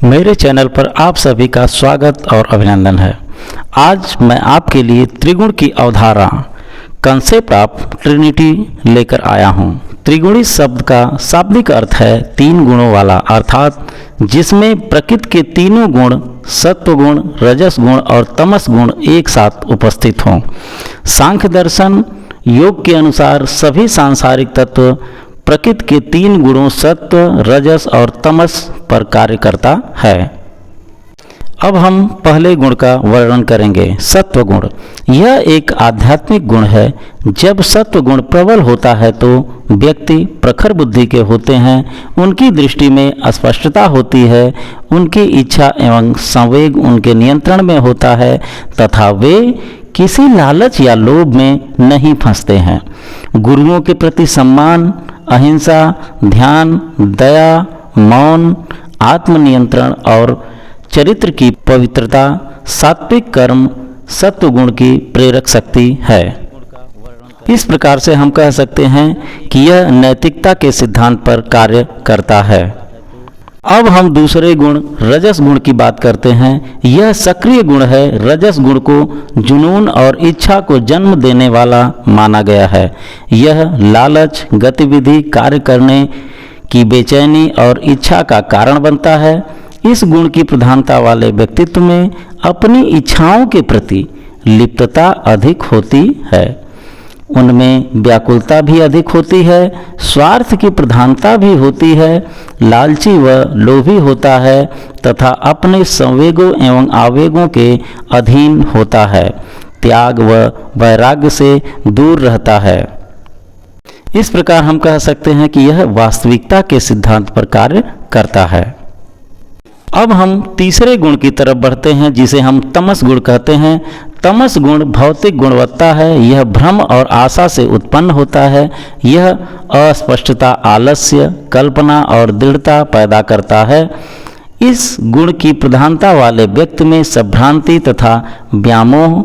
मेरे चैनल पर आप सभी का स्वागत और अभिनंदन है। आज मैं आपके लिए त्रिगुण की अवधारणा कंसेप्ट ऑफ ट्रिनिटी लेकर आया हूँ। त्रिगुणी शब्द का शाब्दिक अर्थ है तीन गुणों वाला, अर्थात जिसमें प्रकृति के तीनों गुण सत्व गुण, रजस गुण और तमस गुण एक साथ उपस्थित हों। सांख्य दर्शन योग के अनुसार सभी सांसारिक तत्व प्रकृति के तीन गुणों सत्व, रजस और तमस पर कार्य करता है। अब हम पहले गुण का वर्णन करेंगे, सत्व गुण। यह एक आध्यात्मिक गुण है। जब सत्व गुण प्रबल होता है तो व्यक्ति प्रखर बुद्धि के होते हैं, उनकी दृष्टि में स्पष्टता होती है, उनकी इच्छा एवं संवेग उनके नियंत्रण में होता है तथा वे किसी लालच या लोभ में नहीं फंसते हैं। गुरुओं के प्रति सम्मान, अहिंसा, ध्यान, दया, मौन, आत्मनियंत्रण और चरित्र की पवित्रता, सात्विक कर्म सत्व गुण की प्रेरक शक्ति है। इस प्रकार से हम कह सकते हैं कि यह नैतिकता के सिद्धांत पर कार्य करता है। अब हम दूसरे गुण रजस गुण की बात करते हैं। यह सक्रिय गुण है। रजस गुण को जुनून और इच्छा को जन्म देने वाला माना गया है। यह लालच, गतिविधि, कार्य करने की बेचैनी और इच्छा का कारण बनता है। इस गुण की प्रधानता वाले व्यक्तित्व में अपनी इच्छाओं के प्रति लिप्तता अधिक होती है, उनमें व्याकुलता भी अधिक होती है, स्वार्थ की प्रधानता भी होती है, लालची व लोभी होता है तथा अपने संवेगों एवं आवेगों के अधीन होता है, त्याग व वैराग्य से दूर रहता है। इस प्रकार हम कह सकते हैं कि यह वास्तविकता के सिद्धांत पर कार्य करता है। अब हम तीसरे गुण की तरफ बढ़ते हैं, जिसे हम तमस गुण कहते हैं। तमस गुण भौतिक गुणवत्ता है। यह भ्रम और आशा से उत्पन्न होता है। यह अस्पष्टता, आलस्य, कल्पना और दृढ़ता पैदा करता है। इस गुण की प्रधानता वाले व्यक्ति में संभ्रांति तथा व्यामोह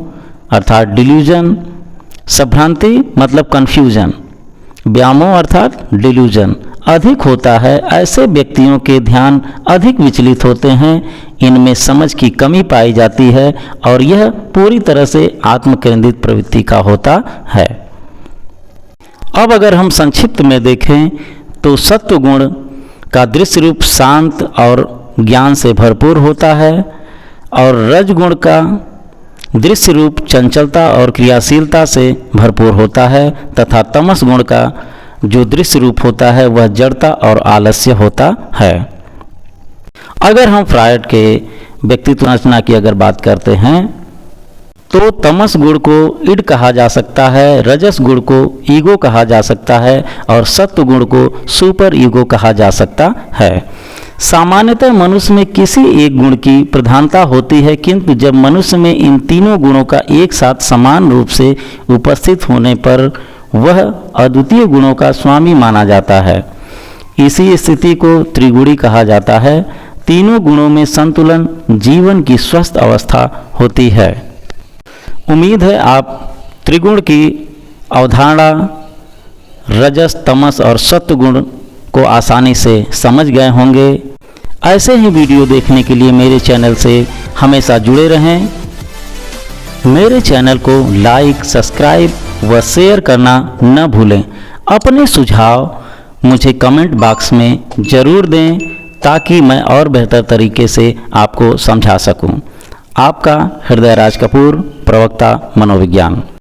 अर्थात डिल्यूजन, संभ्रांति मतलब कन्फ्यूजन, व्यामोह अर्थात डिल्यूजन अधिक होता है। ऐसे व्यक्तियों के ध्यान अधिक विचलित होते हैं, इनमें समझ की कमी पाई जाती है और यह पूरी तरह से आत्म केंद्रित प्रवृत्ति का होता है। अब अगर हम संक्षिप्त में देखें तो सत्व गुण का दृश्य रूप शांत और ज्ञान से भरपूर होता है और रजगुण का दृश्य रूप चंचलता और क्रियाशीलता से भरपूर होता है तथा तमस गुण का जो दृश्य रूप होता है वह जड़ता और आलस्य होता है। अगर हम फ्रायड के व्यक्तित्व रचना की अगर बात करते हैं तो तमस गुण को इड कहा जा सकता है, रजस गुण को ईगो कहा जा सकता है और सत्व गुण को सुपर ईगो कहा जा सकता है। सामान्यतः मनुष्य में किसी एक गुण की प्रधानता होती है, किंतु जब मनुष्य में इन तीनों गुणों का एक साथ समान रूप से उपस्थित होने पर वह अद्वितीय गुणों का स्वामी माना जाता है। इसी स्थिति को त्रिगुणी कहा जाता है। तीनों गुणों में संतुलन जीवन की स्वस्थ अवस्था होती है। उम्मीद है आप त्रिगुण की अवधारणा रजस, तमस और सत्व गुण को आसानी से समझ गए होंगे। ऐसे ही वीडियो देखने के लिए मेरे चैनल से हमेशा जुड़े रहें। मेरे चैनल को लाइक, सब्सक्राइब व शेयर करना न भूलें। अपने सुझाव मुझे कमेंट बॉक्स में ज़रूर दें ताकि मैं और बेहतर तरीके से आपको समझा सकूं। आपका हृदयराज कपूर, प्रवक्ता मनोविज्ञान।